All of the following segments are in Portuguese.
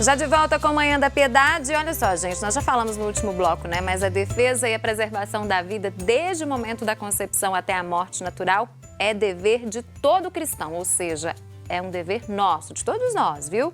Já de volta com a Manhã da Piedade. Olha só, gente, nós já falamos no último bloco, né? Mas a defesa e a preservação da vida desde o momento da concepção até a morte natural é dever de todo cristão, ou seja, é um dever nosso, de todos nós, viu?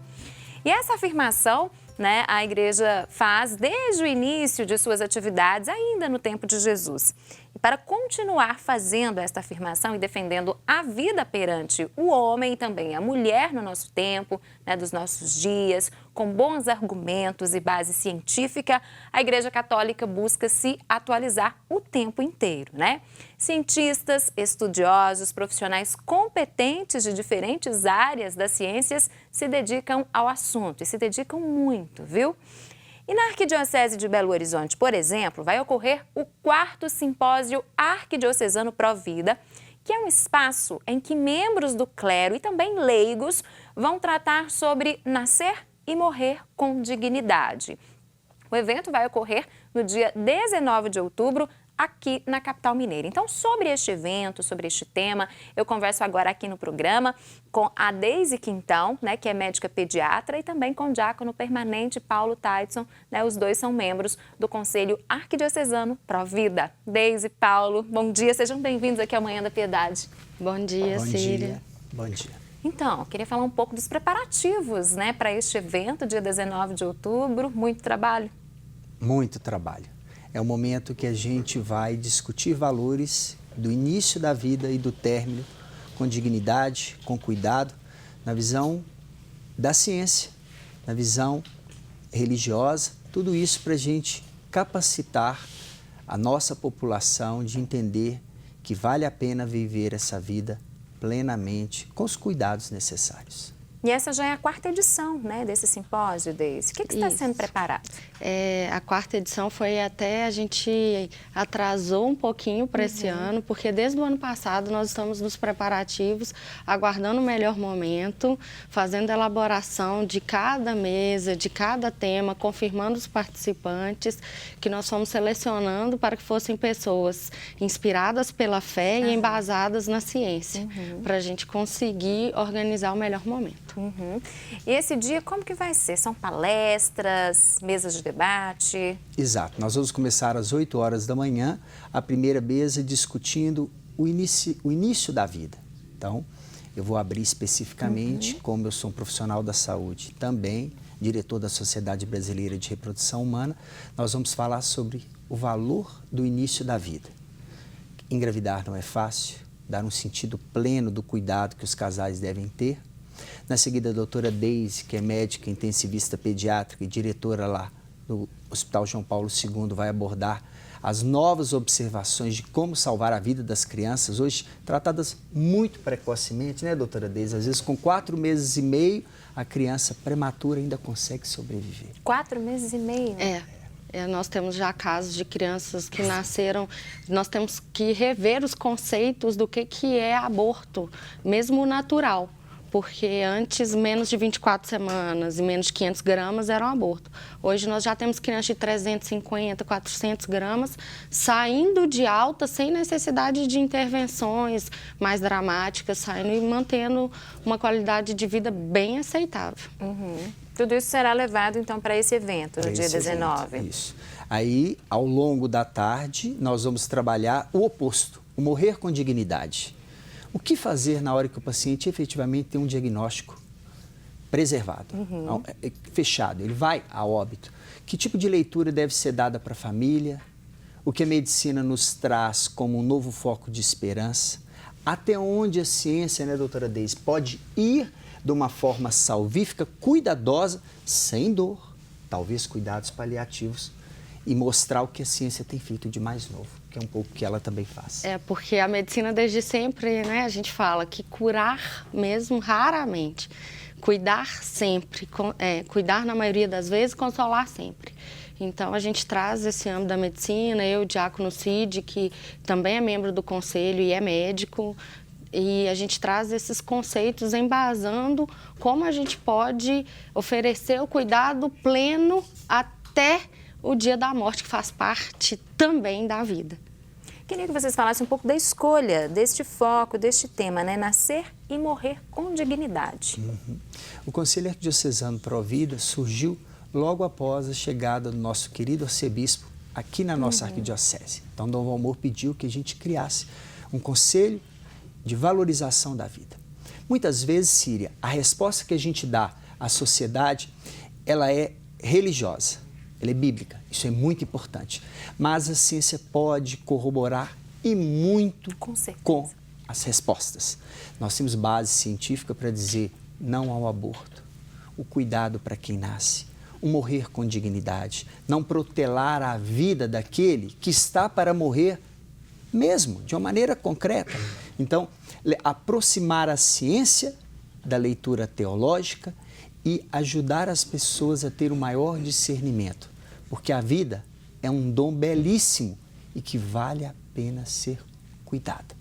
E essa afirmação, né, a igreja faz desde o início de suas atividades, ainda no tempo de Jesus. E para continuar fazendo esta afirmação e defendendo a vida perante o homem e também a mulher no nosso tempo, né, dos nossos dias, com bons argumentos e base científica, a Igreja Católica busca se atualizar o tempo inteiro, né? Cientistas, estudiosos, profissionais competentes de diferentes áreas das ciências se dedicam ao assunto e se dedicam muito, viu? E na Arquidiocese de Belo Horizonte, por exemplo, vai ocorrer o 4º Simpósio Arquidiocesano Pró-Vida, que é um espaço em que membros do clero e também leigos vão tratar sobre nascer e morrer com dignidade. O evento vai ocorrer no dia 19 de outubro, aqui na capital mineira. Então, sobre este evento, sobre este tema, eu converso agora aqui no programa com a Deise Quintão, né, que é médica pediatra, e também com o diácono permanente Paulo Taidson, né, os dois são membros do Conselho Arquidiocesano Pró-Vida. Deise, Paulo, bom dia, sejam bem-vindos aqui ao Manhã da Piedade. Bom dia, Cília. Bom dia. Então, queria falar um pouco dos preparativos, né, para este evento, dia 19 de outubro, muito trabalho? Muito trabalho. É o momento que a gente vai discutir valores do início da vida e do término com dignidade, com cuidado, na visão da ciência, na visão religiosa, tudo isso para a gente capacitar a nossa população de entender que vale a pena viver essa vida plenamente, com os cuidados necessários. E essa já é a 4ª edição, né, desse simpósio, Deise. O que está sendo preparado? A 4ª edição foi até, a gente atrasou um pouquinho para esse ano, porque desde o ano passado nós estamos nos preparativos, aguardando o melhor momento, fazendo a elaboração de cada mesa, de cada tema, confirmando os participantes, que nós fomos selecionando para que fossem pessoas inspiradas pela fé e embasadas na ciência, para a gente conseguir organizar o melhor momento. E esse dia, como que vai ser? São palestras, mesas de debate? Exato. Nós vamos começar às 8 horas da manhã, a primeira mesa discutindo o início da vida. Então, eu vou abrir especificamente, como eu sou um profissional da saúde, também diretor da Sociedade Brasileira de Reprodução Humana, nós vamos falar sobre o valor do início da vida. Engravidar não é fácil, dar um sentido pleno do cuidado que os casais devem ter. Na seguida, a doutora Deise, que é médica intensivista pediátrica e diretora lá no Hospital João Paulo II, vai abordar as novas observações de como salvar a vida das crianças, hoje tratadas muito precocemente, né, doutora Deise? Às vezes, com 4 meses e meio, a criança prematura ainda consegue sobreviver. 4 meses e meio? Nós temos já casos de crianças que nasceram, nós temos que rever os conceitos do que é aborto, mesmo natural. Porque antes, menos de 24 semanas e menos de 500 gramas eram aborto. Hoje nós já temos crianças de 350, 400 gramas saindo de alta sem necessidade de intervenções mais dramáticas, saindo e mantendo uma qualidade de vida bem aceitável. Tudo isso será levado, então, para esse evento, no dia 19. Isso. Aí, ao longo da tarde, nós vamos trabalhar o oposto, o morrer com dignidade. O que fazer na hora que o paciente efetivamente tem um diagnóstico preservado, fechado, ele vai a óbito? Que tipo de leitura deve ser dada para a família? O que a medicina nos traz como um novo foco de esperança? Até onde a ciência, né, doutora Deise, pode ir de uma forma salvífica, cuidadosa, sem dor, talvez cuidados paliativos, e mostrar o que a ciência tem feito de mais novo, que é um pouco o que ela também faz. Porque a medicina desde sempre, né, a gente fala que curar mesmo raramente, cuidar sempre, cuidar na maioria das vezes, consolar sempre. Então, a gente traz esse âmbito da medicina, eu, o diácono Cid, que também é membro do conselho e é médico, e a gente traz esses conceitos embasando como a gente pode oferecer o cuidado pleno até o dia da morte, que faz parte também da vida. Queria que vocês falassem um pouco da escolha, deste foco, deste tema, né? Nascer e morrer com dignidade. O Conselho Arquidiocesano Pro Vida surgiu logo após a chegada do nosso querido arcebispo aqui na nossa arquidiocese. Então, Dom Valmor pediu que a gente criasse um conselho de valorização da vida. Muitas vezes, Síria, a resposta que a gente dá à sociedade, ela é religiosa, ela é bíblica, isso é muito importante. Mas a ciência pode corroborar e muito com as respostas. Nós temos base científica para dizer não ao aborto, o cuidado para quem nasce, o morrer com dignidade, não protelar a vida daquele que está para morrer mesmo, de uma maneira concreta. Então, aproximar a ciência da leitura teológica e ajudar as pessoas a ter um maior discernimento, porque a vida é um dom belíssimo e que vale a pena ser cuidada.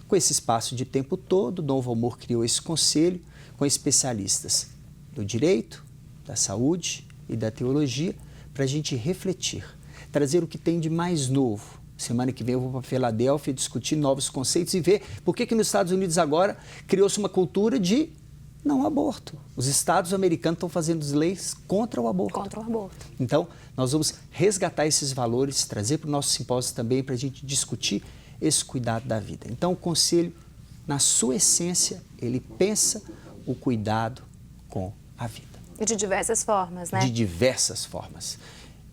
Com esse espaço de tempo todo, Dom Valmor criou esse conselho com especialistas do direito, da saúde e da teologia para a gente refletir, trazer o que tem de mais novo. Semana que vem eu vou para Filadélfia discutir novos conceitos e ver por que nos Estados Unidos agora criou-se uma cultura de não aborto. Os estados americanos estão fazendo leis contra o aborto. Contra o aborto. Então, nós vamos resgatar esses valores, trazer para o nosso simpósio também para a gente discutir esse cuidado da vida. Então, o Conselho, na sua essência, ele pensa o cuidado com a vida. E de diversas formas, né? De diversas formas.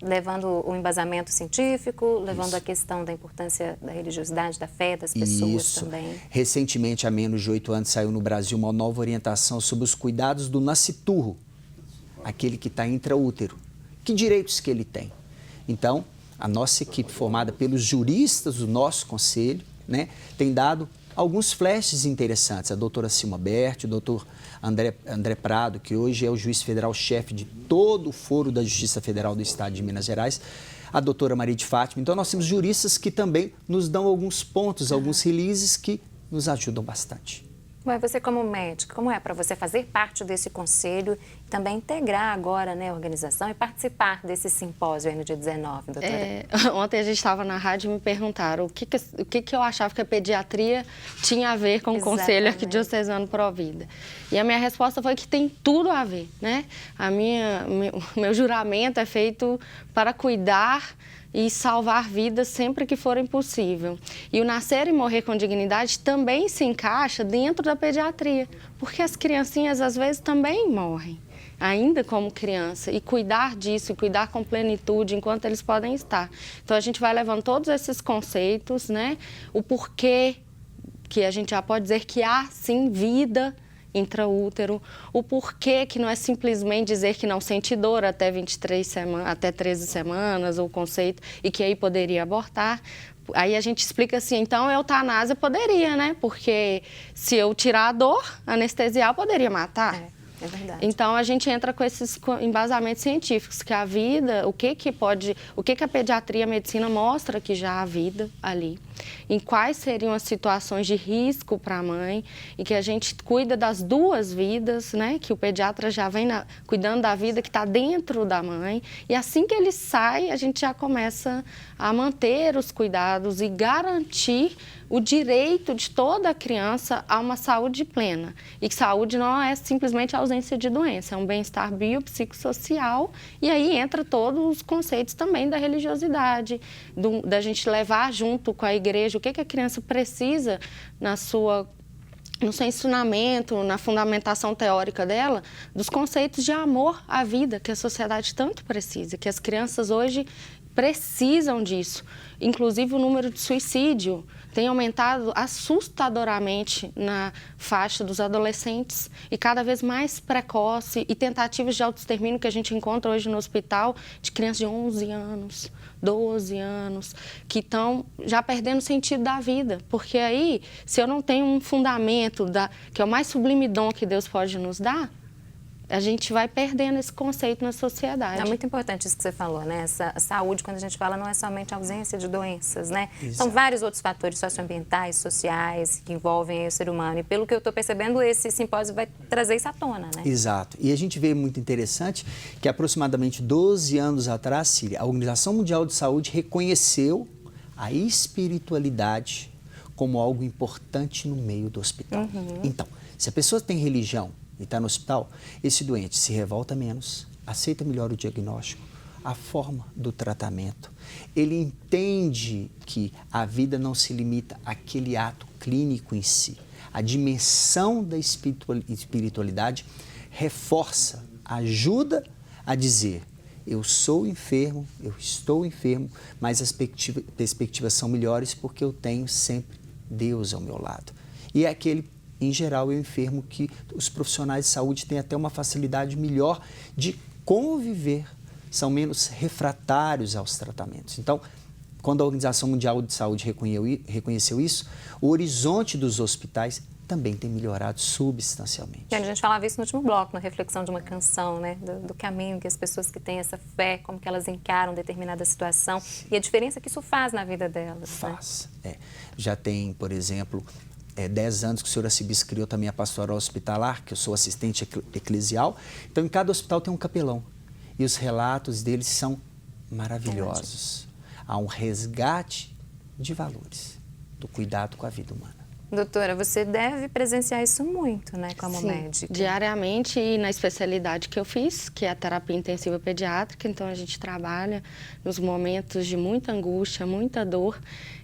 Levando o embasamento científico, levando a questão da importância da religiosidade, da fé das pessoas também. Recentemente, há menos de 8 anos, saiu no Brasil uma nova orientação sobre os cuidados do nasciturro, aquele que está intraútero. Que direitos que ele tem? Então, a nossa equipe, formada pelos juristas do nosso conselho, né, tem dado alguns flashes interessantes. A doutora Silma Berti, o doutor André Prado, que hoje é o juiz federal-chefe de todo o foro da Justiça Federal do Estado de Minas Gerais, a doutora Maria de Fátima. Então, nós temos juristas que também nos dão alguns pontos, alguns releases que nos ajudam bastante. Mas você como médico, como é para você fazer parte desse conselho e também integrar agora, né, a organização e participar desse simpósio aí no dia 19, doutora? Ontem a gente estava na rádio e me perguntaram o que eu achava que a pediatria tinha a ver com o Conselho Arquidiocesano Pro Vida. E a minha resposta foi que tem tudo a ver, né? O meu juramento é feito para cuidar e salvar vidas sempre que forem possível. E o nascer e morrer com dignidade também se encaixa dentro da pediatria, porque as criancinhas às vezes também morrem, ainda como criança, e cuidar disso, e cuidar com plenitude enquanto eles podem estar. Então a gente vai levando todos esses conceitos, né? O porquê que a gente já pode dizer que há sim vida intraútero, o porquê que não é simplesmente dizer que não sente dor até 13 semanas, o conceito, e que aí poderia abortar. Aí a gente explica assim, então a eutanásia poderia, né? Porque se eu tirar a dor, anestesiar, eu poderia matar. É verdade. Então, a gente entra com esses embasamentos científicos, que a vida, o que a pediatria e a medicina mostra que já há vida ali, em quais seriam as situações de risco para a mãe, e que a gente cuida das duas vidas, né? Que o pediatra já vem cuidando da vida que está dentro da mãe, e assim que ele sai, a gente já começa a manter os cuidados e garantir o direito de toda criança a uma saúde plena. E que saúde não é simplesmente a ausência de doença, é um bem-estar biopsicossocial, e aí entra todos os conceitos também da religiosidade, da gente levar junto com a igreja o que a criança precisa no seu ensinamento, na fundamentação teórica dela, dos conceitos de amor à vida, que a sociedade tanto precisa, que as crianças hoje precisam disso. Inclusive, o número de suicídio tem aumentado assustadoramente na faixa dos adolescentes e cada vez mais precoce, e tentativas de autoextermínio que a gente encontra hoje no hospital de crianças de 11 anos, 12 anos, que estão já perdendo o sentido da vida. Porque aí, se eu não tenho um fundamento, que é o mais sublime dom que Deus pode nos dar, a gente vai perdendo esse conceito na sociedade. É muito importante isso que você falou, né? Essa saúde, quando a gente fala, não é somente a ausência de doenças, né? Exato. São vários outros fatores socioambientais, sociais, que envolvem o ser humano. E pelo que eu estou percebendo, esse simpósio vai trazer isso à tona, né? Exato. E a gente vê muito interessante que aproximadamente 12 anos atrás, Síria, a Organização Mundial de Saúde reconheceu a espiritualidade como algo importante no meio do hospital. Então, se a pessoa tem religião e está no hospital, esse doente se revolta menos, aceita melhor o diagnóstico, a forma do tratamento. Ele entende que a vida não se limita àquele ato clínico em si. A dimensão da espiritualidade reforça, ajuda a dizer: eu sou enfermo, eu estou enfermo, mas as perspectivas são melhores porque eu tenho sempre Deus ao meu lado. E é aquele, em geral, é o enfermo que os profissionais de saúde têm até uma facilidade melhor de conviver, são menos refratários aos tratamentos. Então, quando a Organização Mundial de Saúde reconheceu isso, o horizonte dos hospitais também tem melhorado substancialmente. A gente falava isso no último bloco, na reflexão de uma canção, né? Do caminho que as pessoas que têm essa fé, como que elas encaram determinada situação e a diferença que isso faz na vida delas. Faz. Né? Já tem, por exemplo, 10 anos que o senhor arcebispo criou também a pastoral hospitalar, que eu sou assistente eclesial. Então, em cada hospital tem um capelão. E os relatos deles são maravilhosos. Há um resgate de valores, do cuidado com a vida humana. Doutora, você deve presenciar isso muito, né, como médica? Diariamente, e na especialidade que eu fiz, que é a terapia intensiva pediátrica. Então, a gente trabalha nos momentos de muita angústia, muita dor,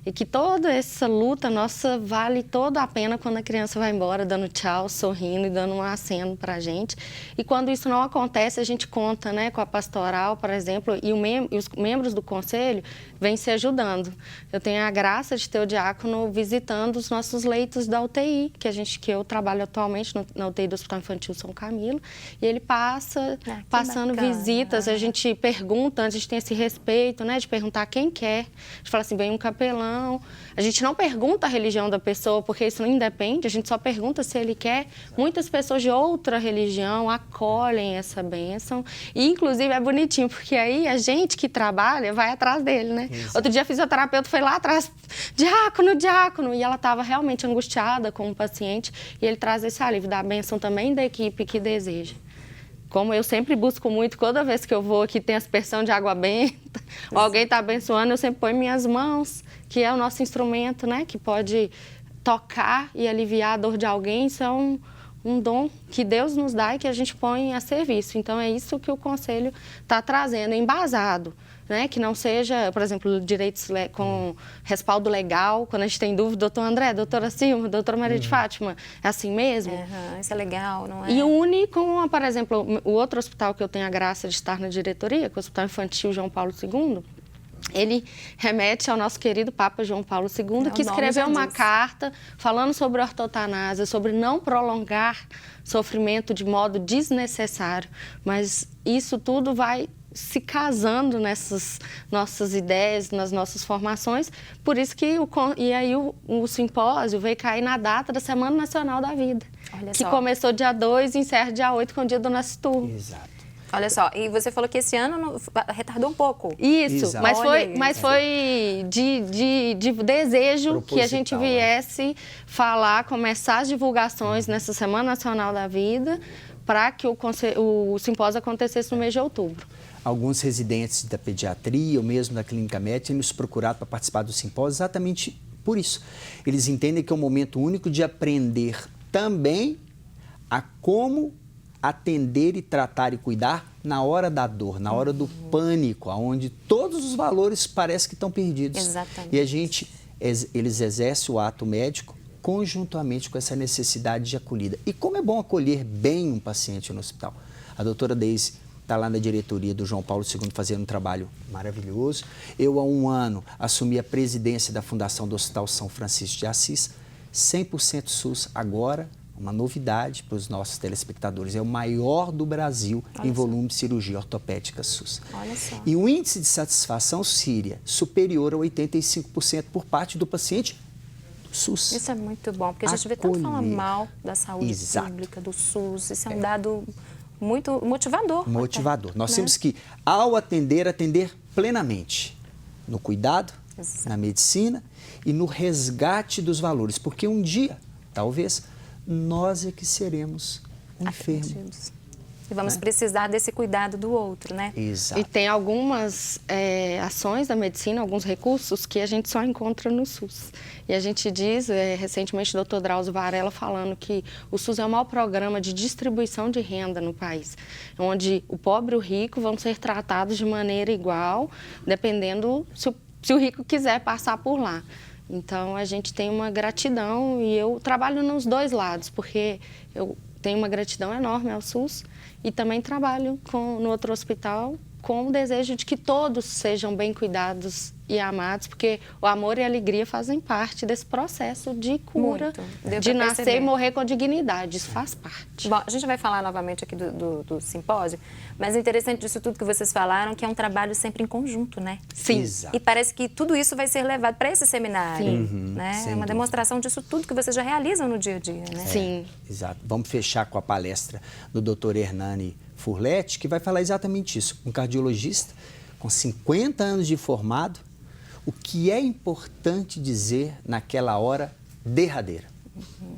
e que toda essa luta nossa vale toda a pena quando a criança vai embora dando tchau, sorrindo e dando um aceno para a gente. E quando isso não acontece, a gente conta, né, com a pastoral, por exemplo, e os membros do conselho vêm se ajudando. Eu tenho a graça de ter o diácono visitando os nossos leitos da UTI, que eu trabalho atualmente na UTI do Hospital Infantil São Camilo, e ele passando bacana. Visitas, a gente pergunta, a gente tem esse respeito, né, de perguntar quem quer. A gente fala assim, vem um capelão. A gente não pergunta a religião da pessoa, porque isso não independe, a gente só pergunta se ele quer. Muitas pessoas de outra religião acolhem essa bênção. E, inclusive, é bonitinho, porque aí a gente que trabalha vai atrás dele, né? Exato. Outro dia a fisioterapeuta foi lá atrás, diácono, e ela estava realmente angustiada com o paciente, e ele traz esse alívio da bênção também da equipe que deseja. Como eu sempre busco muito, toda vez que eu vou aqui tem aspersão de água benta, ou alguém está abençoando, eu sempre ponho minhas mãos, que é o nosso instrumento, né? Que pode tocar e aliviar a dor de alguém. Isso é um dom que Deus nos dá e que a gente põe a serviço. Então, é isso que o Conselho está trazendo, embasado. Né? Que não seja, por exemplo, direitos com respaldo legal. Quando a gente tem dúvida, doutor André, doutora Silma, doutora Maria de Fátima, é assim mesmo? Isso é legal, não é? E une com, por exemplo, o outro hospital que eu tenho a graça de estar na diretoria, que é o Hospital Infantil João Paulo II, ele remete ao nosso querido Papa João Paulo II, que escreveu uma carta falando sobre ortotanásia, sobre não prolongar sofrimento de modo desnecessário. Mas isso tudo vai se casando nessas nossas ideias, nas nossas formações. Por isso que o simpósio veio cair na data da Semana Nacional da Vida, que começou dia 2 e encerra dia 8, com o dia do nascituro. Exato. Olha só, e você falou que esse ano retardou um pouco. Isso, Exato. mas foi de desejo que a gente viesse falar, começar as divulgações nessa Semana Nacional da Vida, para que o simpósio acontecesse no mês de outubro. Alguns residentes da pediatria ou mesmo da clínica médica têm nos procurado para participar do simpósio exatamente por isso. Eles entendem que é um momento único de aprender também a como atender e tratar e cuidar na hora da dor, na hora do pânico, onde todos os valores parecem que estão perdidos. Exatamente. E eles exercem o ato médico conjuntamente com essa necessidade de acolhida. E como é bom acolher bem um paciente no hospital. A doutora Deise está lá na diretoria do João Paulo II fazendo um trabalho maravilhoso. Eu, há um ano, assumi a presidência da Fundação do Hospital São Francisco de Assis, 100% SUS agora, uma novidade para os nossos telespectadores. É o maior do Brasil em volume de cirurgia ortopédica SUS. Olha só. E o índice de satisfação síria superior a 85% por parte do paciente do SUS. Isso é muito bom, porque a gente vê tanto falar mal da saúde pública, do SUS. Isso é um dado muito motivador. Motivador. Nós temos que, ao atender plenamente no cuidado, na medicina e no resgate dos valores. Porque um dia, talvez, nós é que seremos um enfermo. E vamos precisar desse cuidado do outro, né? Exato. E tem algumas ações da medicina, alguns recursos que a gente só encontra no SUS. E a gente diz, recentemente, o Dr. Drauzio Varela falando que o SUS é o maior programa de distribuição de renda no país, onde o pobre e o rico vão ser tratados de maneira igual, dependendo se o rico quiser passar por lá. Então, a gente tem uma gratidão e eu trabalho nos dois lados, porque eu tenho uma gratidão enorme ao SUS e também trabalho no outro hospital com o desejo de que todos sejam bem cuidados e amados, porque o amor e a alegria fazem parte desse processo de cura, de nascer e morrer com dignidade, isso faz parte. Bom, a gente vai falar novamente aqui do simpósio, mas o interessante disso tudo que vocês falaram, que é um trabalho sempre em conjunto, né? Sim. Exato. E parece que tudo isso vai ser levado para esse seminário, né? É uma demonstração disso tudo que vocês já realizam no dia a dia, né? Sim. Exato. Vamos fechar com a palestra do Dr. Hernani Furletti, que vai falar exatamente isso. Um cardiologista com 50 anos de formado, o que é importante dizer naquela hora derradeira.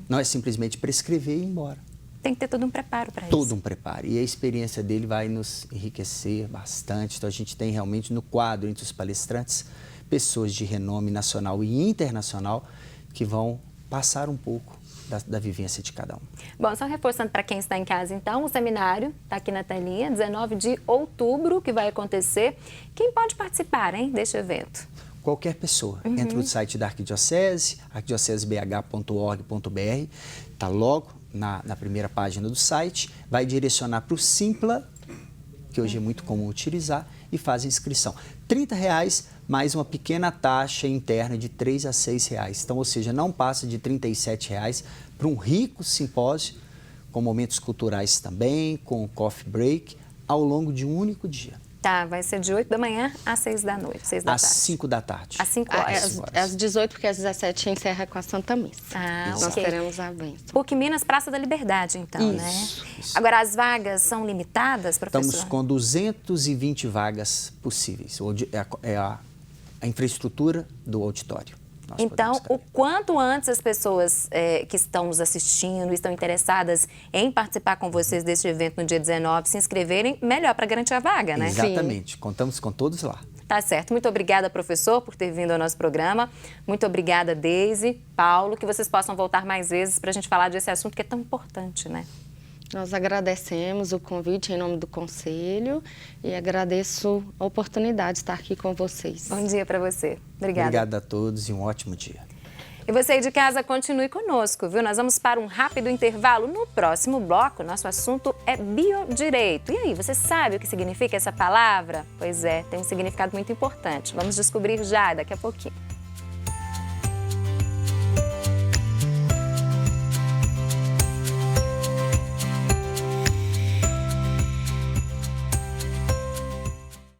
Não é simplesmente prescrever e ir embora. Tem que ter todo um preparo para isso. Todo um preparo. E a experiência dele vai nos enriquecer bastante. Então, a gente tem realmente no quadro, entre os palestrantes, pessoas de renome nacional e internacional que vão passar um pouco da vivência de cada um. Bom, só reforçando para quem está em casa, então, o seminário está aqui na telinha, 19 de outubro, que vai acontecer. Quem pode participar, hein, deste evento? Qualquer pessoa. Entra no site da Arquidiocese, arquidiocesebh.org.br, está logo na primeira página do site, vai direcionar para o Simpla, que hoje é muito comum utilizar, e faz a inscrição. R$30 mais uma pequena taxa interna de R$3 a R$6. Então, ou seja, não passa de R$37 para um rico simpósio, com momentos culturais também, com coffee break, ao longo de um único dia. Tá, vai ser de 8 da manhã às 6 da noite, 6 da Às tarde. 5 da tarde. Às 5 horas. Às 18, porque às 17 encerra com a Santa Missa. Ah, Nós ok. teremos a bênção. PUC Minas, Praça da Liberdade, então, Isso, né? isso. Agora, as vagas são limitadas, professor? Estamos com 220 vagas possíveis. É a infraestrutura do auditório. Nós Então, podemos o quanto antes as pessoas que estão nos assistindo, estão interessadas em participar com vocês deste evento no dia 19, se inscreverem, melhor para garantir a vaga, né? Exatamente. Contamos com todos lá. Tá certo. Muito obrigada, professor, por ter vindo ao nosso programa. Muito obrigada, Deise, Paulo, que vocês possam voltar mais vezes para a gente falar desse assunto que é tão importante, né? Nós agradecemos o convite em nome do Conselho e agradeço a oportunidade de estar aqui com vocês. Bom dia para você. Obrigada. Obrigado a todos e um ótimo dia. E você aí de casa, continue conosco, viu? Nós vamos para um rápido intervalo. No próximo bloco, nosso assunto é biodireito. E aí, você sabe o que significa essa palavra? Pois é, tem um significado muito importante. Vamos descobrir já daqui a pouquinho.